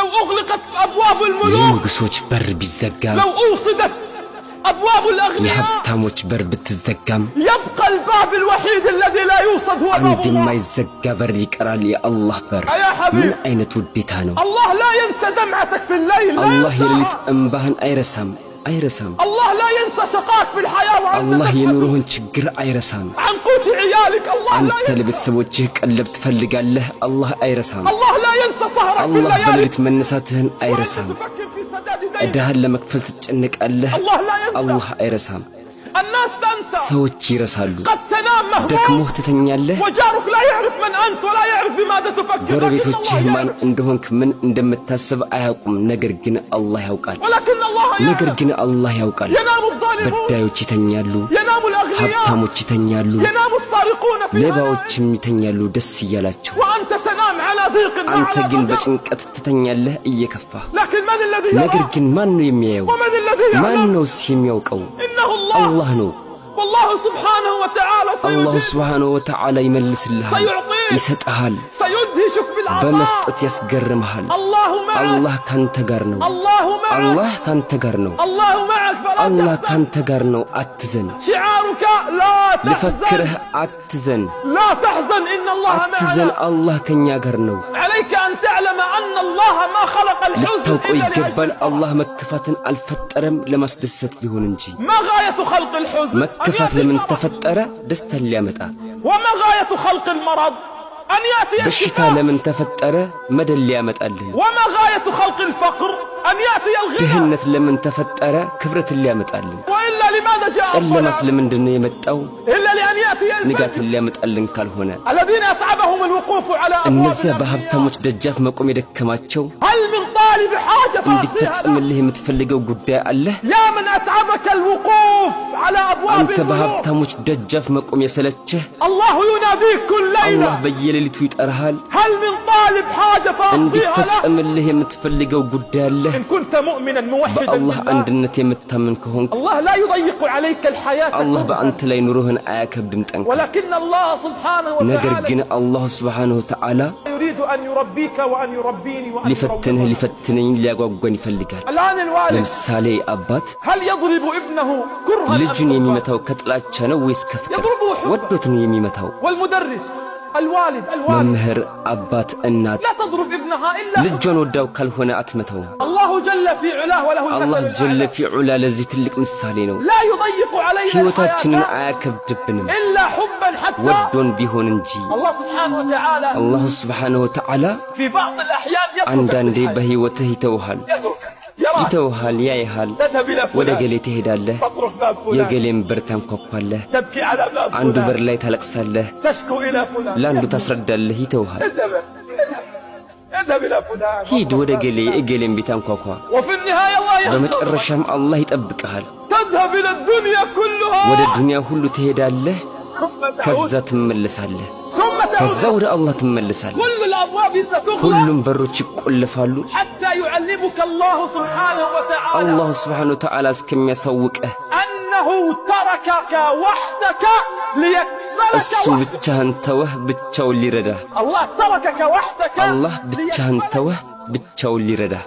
لو أغلقت أبواب الملوك لو أوصدت أبواب الأغنياء የሀብታሞች በር ብትዘጋም يبقى الباب الوحيد الذي لا يوصد هو باب አንድ الله የማይዘጋ በር ይቀራል የአላህ በር يا حبيب ምን አይነት ውዴታ ነው الله لا ينسى دمعتك في الليل لا አላህ ينساها. የሌሊት እንባህን አይረሳም الله لا ينسى شقاك في الحياة وأنت አላህ تبحث የኑሮህን ችግር አይረሳም عن قوت عيالك الله لا አንተ ينسى ለቤተሰቦችህ ቀለብ ትፈልጋለህ አላህ አይረሳም الله لا ينسى سهرك في አላህ الليالي በሌሊት መነሳትህን አይረሳም تفكر في سداد دينك እዳህን ለመክፈል ትጨነቃለህ الله لا ينسى አላህ አይረሳም الناس تنسى ሰዎች ይረሳሉ قد تنام مهموم ደክሞህ ትተኛለህ وجارك لا يعرف من أنت ولا يعرف بماذا تفكر لكن ጎረቤቶችህ الله ማን يعرف እንደሆንክ ምን እንደምታስብ አያውቁም ነገር ግን አላህ ያውቃል ولكن الله ነገር يعرف ግን አላህ ያውቃል ينام الظالمون በዳዮች ይተኛሉ ينام الأغنياء ሀብታሞች ይተኛሉ ينام السارقون في المنام ሌባዎችም ይተኛሉ ደስ ይያላቸው وأنت تنام على ضيق አንተ وعلى ግን ضجر በጭንቀት ትተኛለህ እየከፋ لكن من الذي ነገር يرى ግን ማን ነው የሚያየው ومن الذي ማን يعلم ነው የሚያውቀው إنه الله አላህ ነው والله سبحانه وتعالى አላህ سيجيب Subhanahu Wa Ta'ala ይመልስልሃል سيعطيك ይሰጣል سيدهشك بالعطاء በመስጠት ያስገርምሃል الله معك አላህ ካንተ ጋር ነው الله معك አላህ ካንተ ጋር ነው الله معك فلا አላህ تحزن ካንተ ጋር ነው አትዘን شعارك لا تحزن ልፈክርህ አትዘን لا تحزن إن الله አትዘን معنا አላህ ከኛ ጋር ነው عليك أن تعلم أن الله ما خلق الحزن ልታውቀው إلا ይገባል لأجل አላህ መከፋትን አልፈጠረም ለማስደሰት ቢሆን እንጂ ما غاية خلق الحزن أن መከፋት يأتي ለምን الفرج ተፈጠረ ደስታን ሊያመጣ وما غاية خلق المرض أن يأتي በሽታ الشفاء ለምን ተፈጠረ መደል ሊያመጣልህ وما غاية خلق الفقر أن يأتي الغنى ድህነት ለምን ተፈጠረ ክብረትን ሊያመጣልህ وإلا لماذا جاء ጨለማስ الظلام ለምንድን ነው የመጣው إلا لأن يأتي الفجر ንጋትን ሊያመጣልን ካልሆነ الذين أتعبهم الوقوف على أبواب እነዚያ الأغنياء በሀብታሞች ደጃፍ መቆም የደከማቸው هل من طالب حاجة فاقضيها له؟ እንዲፈጸምልህ የምትፈልገው ጉዳይ አለ يا من أتعبك الوقوف على أبواب አንተ الملوك በሀብታሞች ደጃፍ መቆም የሰለችህ الله يناديك كل አላህ ليلة በየሌሊቱ ይጠራሃል هل من طالب حاجة فاقضيها له؟ እንዲፈጸምልህ የምትፈልገው ጉዳይ አለ إن كنت مؤمنا موحدا በአላህ بالله አንድነት የምታምን ከሆንክ الله لا يضيق عليك الحياة አላህ كرها. በአንተ ላይ ኑሮህን አያከብድም ጠንካ ولكن الله سبحانه ነገር وتعالى ግን አላህ Subhanahu Wa Ta'ala يريد أن يربيك وأن يربيني وأن ሊፈትንህ يروضك. ሊፈትነኝ ሊያጓጓን ይፈልጋል الآن الوالد ለምሳሌ አባት هل يضرب ابنه كرها أم ልጁን حبا؟ የሚመታው ከጥላቻ ነው ወይስ ከፍቅር يضربه حبا. ወዶት ነው የሚመታው والمدرس الوالد መምህር አባት እናት لا تضرب ابنها إلا حبا. ልጇን ወዳው ካልሆነ አትመታው الله جل في علاه وله አላህ المثل ጀለ الأعلى. ፊ ዑላ ለዚህ ትልቅ ምሳሌ ነው لا يضيق علينا ህይወታችንን الحياة አያከብድብንም إلا حبا حتى ወዶን ቢሆን እንጂ الله سبحانه وتعالى አላህ Subhanahu Wa Ta'ala في بعض الأحيان يتركك አንዳንዴ في الحياة. በህይወትህ ይተውሃል يتركك يراك ይተውሃል ያይሃል تذهب إلى ወደ فلان ገሌ ትሄዳለህ تطرق باب فلان የገሌን በር ታንኳኳለህ تبكي على باب አንዱ በር فلان ላይ ታለቅሳለህ تشكو إلى فلان ለአንዱ ታስረዳለህ ይተውሃል اذهب إلى فلان ሂድ ወደ ገሌ የገሌን ቤት አንኳኳ وفي النهاية الله ينصرك በመጨረሻም አላህ ይጠብቅሃል تذهب إلى الدنيا كلها ወደ ዱንያ ሁሉ ትሄዳለህ ثم ከዛ تعود ትመለሳለህ ثم ከዛ تعود ወደ አላህ ትመለሳለህ كل الأبواب ستغلق ሁሉም በሮች ይቆለፋሉ حتى يعلمك الله سبحانه وتعالى አላህ Subhanahu Wa Ta'ala እስከሚያሳውቅህ أنه تركك وحدك ليكسرك እሱ وحدك ብቻህን ተወህ ብቻውን ሊረዳህ الله تركك وحدك አላህ ብቻህን ተወህ ብቻውን ሊረዳህ